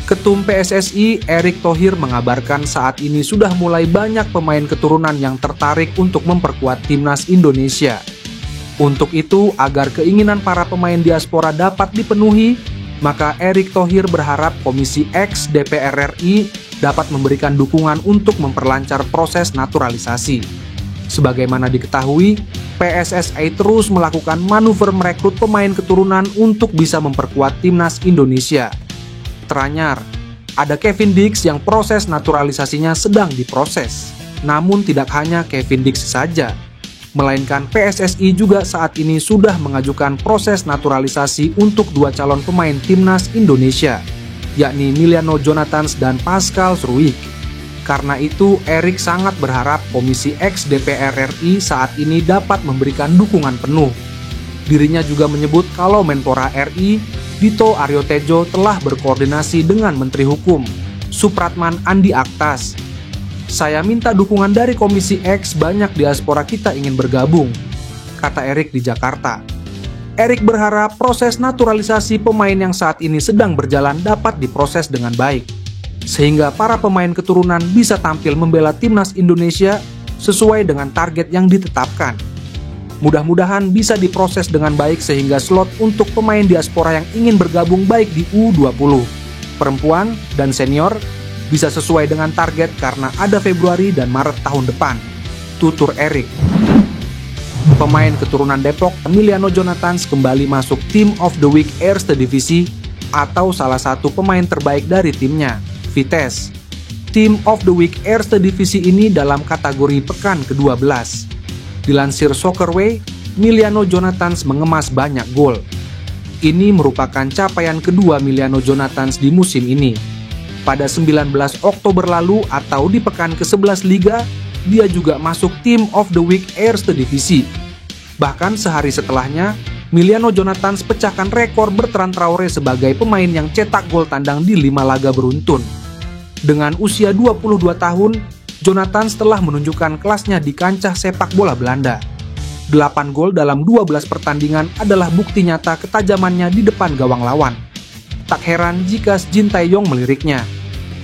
Ketum PSSI Erick Thohir mengabarkan saat ini sudah mulai banyak pemain keturunan yang tertarik untuk memperkuat timnas Indonesia. Untuk itu, agar keinginan para pemain diaspora dapat dipenuhi, maka Erick Thohir berharap Komisi X DPR RI dapat memberikan dukungan untuk memperlancar proses naturalisasi. Sebagaimana diketahui, PSSI terus melakukan manuver merekrut pemain keturunan untuk bisa memperkuat timnas Indonesia. Teranyar, ada Kevin Dix yang proses naturalisasinya sedang diproses. Namun tidak hanya Kevin Dix saja, melainkan PSSI juga saat ini sudah mengajukan proses naturalisasi untuk dua calon pemain timnas Indonesia, yakni Emiliano Jonathans dan Pascal Struijk. Karena itu, Erick sangat berharap Komisi X DPR RI saat ini dapat memberikan dukungan penuh. Dirinya juga menyebut kalau Menpora RI, Dito Aryo Tejo, telah berkoordinasi dengan Menteri Hukum, Supratman Andi Aktas. Saya minta dukungan dari Komisi X, banyak diaspora kita ingin bergabung, kata Erick di Jakarta. Erick berharap proses naturalisasi pemain yang saat ini sedang berjalan dapat diproses dengan baik, sehingga para pemain keturunan bisa tampil membela timnas Indonesia sesuai dengan target yang ditetapkan. Mudah-mudahan bisa diproses dengan baik sehingga slot untuk pemain diaspora yang ingin bergabung baik di U20, perempuan, dan senior bisa sesuai dengan target karena ada Februari dan Maret tahun depan, tutur Erick. Pemain keturunan Depok Emiliano Jonathans kembali masuk Team of the Week Eerste Divisie atau salah satu pemain terbaik dari timnya, Vitesse. Team of the Week Eerste Divisie ini dalam kategori pekan ke-12. Dilansir Soccerway, Emiliano Jonathans mengemas banyak gol. Ini merupakan capaian kedua Emiliano Jonathans di musim ini. Pada 19 Oktober lalu atau di pekan ke-11 Liga, dia juga masuk Team of the Week Eerste Divisie. Bahkan sehari setelahnya, Emiliano Jonathans pecahkan rekor Bertrand Traoré sebagai pemain yang cetak gol tandang di 5 laga beruntun. Dengan usia 22 tahun, Jonathans telah menunjukkan kelasnya di kancah sepak bola Belanda. 8 gol dalam 12 pertandingan adalah bukti nyata ketajamannya di depan gawang lawan. Tak heran jika Shin Tae-yong meliriknya.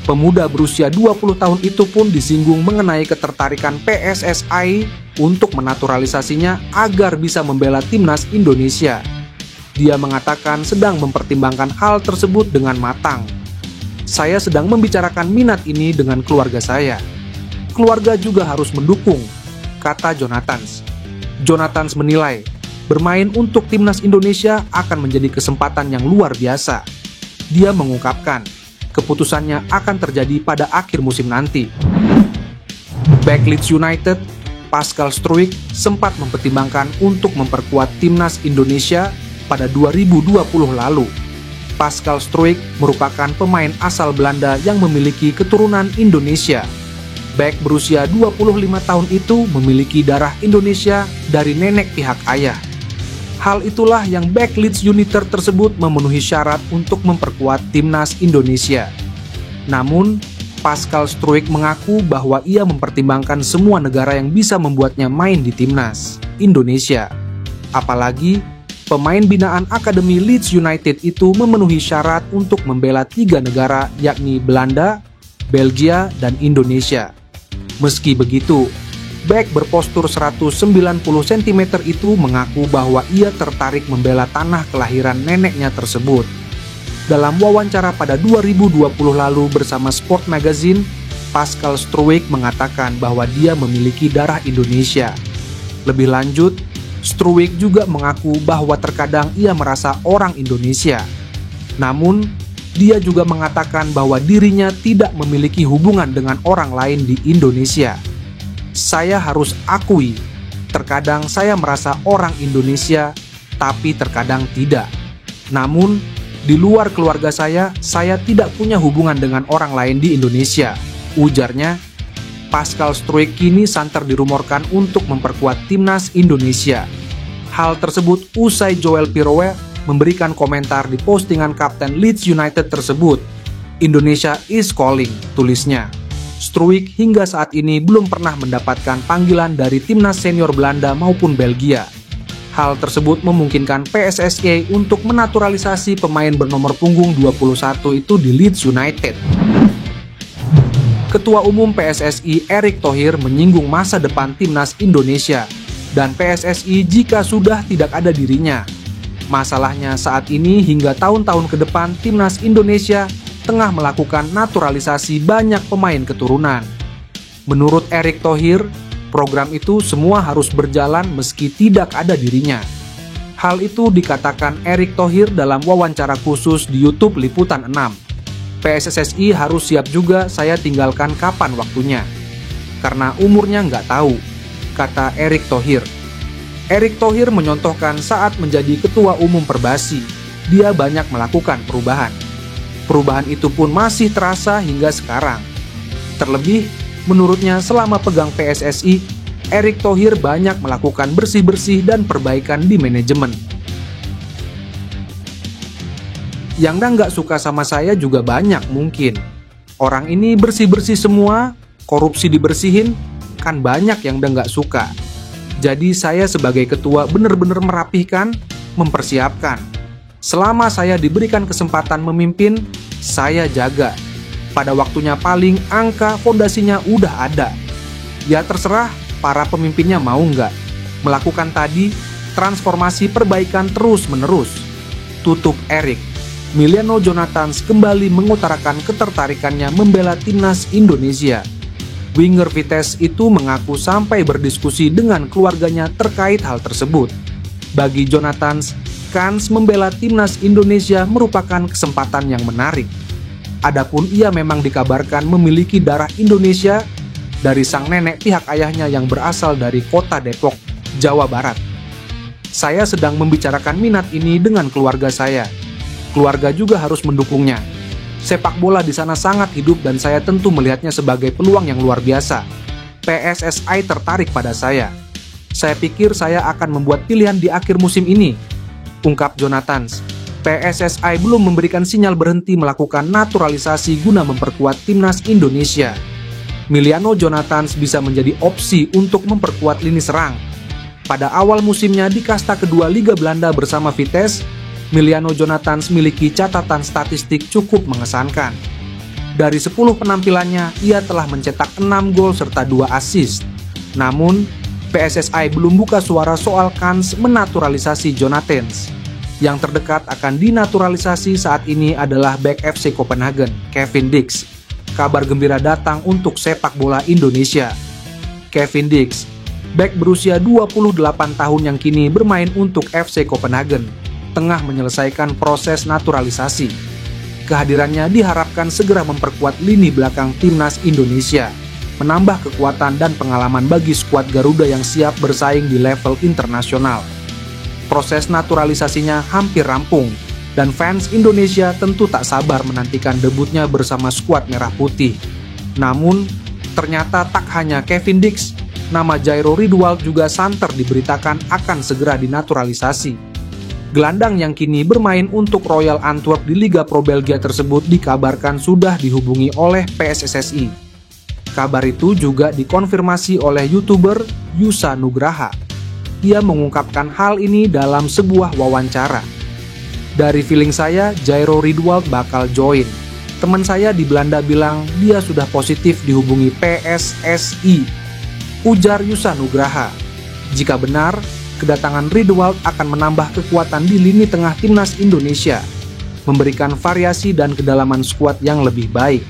Pemuda berusia 20 tahun itu pun disinggung mengenai ketertarikan PSSI untuk menaturalisasinya agar bisa membela timnas Indonesia. Dia mengatakan sedang mempertimbangkan hal tersebut dengan matang. Saya sedang membicarakan minat ini dengan keluarga saya. Keluarga juga harus mendukung, kata Jonathans. Jonathans menilai, bermain untuk timnas Indonesia akan menjadi kesempatan yang luar biasa. Dia mengungkapkan, keputusannya akan terjadi pada akhir musim nanti. Back Leeds United, Pascal Struijk sempat mempertimbangkan untuk memperkuat timnas Indonesia pada 2020 lalu. Pascal Struijk merupakan pemain asal Belanda yang memiliki keturunan Indonesia. Back berusia 25 tahun itu memiliki darah Indonesia dari nenek pihak ayah. Hal itulah yang back Leeds United tersebut memenuhi syarat untuk memperkuat timnas Indonesia. Namun, Pascal Struijk mengaku bahwa ia mempertimbangkan semua negara yang bisa membuatnya main di timnas Indonesia. Apalagi, pemain binaan Akademi Leeds United itu memenuhi syarat untuk membela 3 negara yakni Belanda, Belgia, dan Indonesia. Meski begitu, back berpostur 190 cm itu mengaku bahwa ia tertarik membela tanah kelahiran neneknya tersebut. Dalam wawancara pada 2020 lalu bersama Sport Magazine, Pascal Struijk mengatakan bahwa dia memiliki darah Indonesia. Lebih lanjut, Struijk juga mengaku bahwa terkadang ia merasa orang Indonesia. Namun, dia juga mengatakan bahwa dirinya tidak memiliki hubungan dengan orang lain di Indonesia. Saya harus akui, terkadang saya merasa orang Indonesia, tapi terkadang tidak. Namun, di luar keluarga saya tidak punya hubungan dengan orang lain di Indonesia, ujarnya. Pascal Struijk kini santer dirumorkan untuk memperkuat timnas Indonesia. Hal tersebut usai Joel Piroe memberikan komentar di postingan kapten Leeds United tersebut. Indonesia is calling, tulisnya. Struijk hingga saat ini belum pernah mendapatkan panggilan dari timnas senior Belanda maupun Belgia. Hal tersebut memungkinkan PSSI untuk menaturalisasi pemain bernomor punggung 21 itu di Leeds United. Ketua Umum PSSI Erick Thohir menyinggung masa depan timnas Indonesia dan PSSI jika sudah tidak ada dirinya. Masalahnya saat ini hingga tahun-tahun ke depan timnas Indonesia tengah melakukan naturalisasi banyak pemain keturunan. Menurut Erick Thohir, program itu semua harus berjalan meski tidak ada dirinya. Hal itu dikatakan Erick Thohir dalam wawancara khusus di YouTube Liputan 6. PSSI harus siap juga saya tinggalkan kapan waktunya. Karena umurnya nggak tahu, kata Erick Thohir. Erick Thohir menyontohkan saat menjadi Ketua Umum Perbasi, dia banyak melakukan perubahan. Perubahan itu pun masih terasa hingga sekarang. Terlebih, menurutnya selama pegang PSSI, Erick Thohir banyak melakukan bersih-bersih dan perbaikan di manajemen. Yang nggak suka sama saya juga banyak mungkin. Orang ini bersih-bersih semua, korupsi dibersihin, kan banyak yang nggak suka. Jadi saya sebagai ketua benar-benar merapihkan, mempersiapkan. Selama saya diberikan kesempatan memimpin, saya jaga. Pada waktunya paling angka fondasinya udah ada. Ya terserah para pemimpinnya mau nggak melakukan tadi transformasi perbaikan terus-menerus. Tutup Erick. Miliano Jonathans kembali mengutarakan ketertarikannya membela timnas Indonesia. Winger Vitesse itu mengaku sampai berdiskusi dengan keluarganya terkait hal tersebut. Bagi Jonathans, kans membela timnas Indonesia merupakan kesempatan yang menarik. Adapun ia memang dikabarkan memiliki darah Indonesia dari sang nenek pihak ayahnya yang berasal dari kota Depok, Jawa Barat. Saya sedang membicarakan minat ini dengan keluarga saya. Keluarga juga harus mendukungnya. Sepak bola di sana sangat hidup dan saya tentu melihatnya sebagai peluang yang luar biasa. PSSI tertarik pada saya. Saya pikir saya akan membuat pilihan di akhir musim ini, ungkap Jonathans. PSSI belum memberikan sinyal berhenti melakukan naturalisasi guna memperkuat timnas Indonesia. Miliano Jonathans bisa menjadi opsi untuk memperkuat lini serang. Pada awal musimnya di kasta kedua Liga Belanda bersama Vitesse, Miliano Jonathans memiliki catatan statistik cukup mengesankan. Dari 10 penampilannya, ia telah mencetak 6 gol serta 2 assist. Namun, PSSI belum buka suara soal kans menaturalisasi Jonathans. Yang terdekat akan dinaturalisasi saat ini adalah bek FC Copenhagen, Kevin Dix. Kabar gembira datang untuk sepak bola Indonesia. Kevin Dix, bek berusia 28 tahun yang kini bermain untuk FC Copenhagen, tengah menyelesaikan proses naturalisasi. Kehadirannya diharapkan segera memperkuat lini belakang timnas Indonesia, menambah kekuatan dan pengalaman bagi skuad Garuda yang siap bersaing di level internasional. Proses naturalisasinya hampir rampung, dan fans Indonesia tentu tak sabar menantikan debutnya bersama skuad Merah Putih. Namun, ternyata tak hanya Kevin Dix, nama Jairo Riedewald juga santer diberitakan akan segera dinaturalisasi. Gelandang yang kini bermain untuk Royal Antwerp di Liga Pro Belgia tersebut dikabarkan sudah dihubungi oleh PSSI. Kabar itu juga dikonfirmasi oleh YouTuber Yusa Nugraha. Ia mengungkapkan hal ini dalam sebuah wawancara. Dari feeling saya, Jairo Riedewald bakal join. Teman saya di Belanda bilang dia sudah positif dihubungi PSSI, ujar Yusa Nugraha. Jika benar, kedatangan Riedewald akan menambah kekuatan di lini tengah timnas Indonesia, memberikan variasi dan kedalaman skuad yang lebih baik.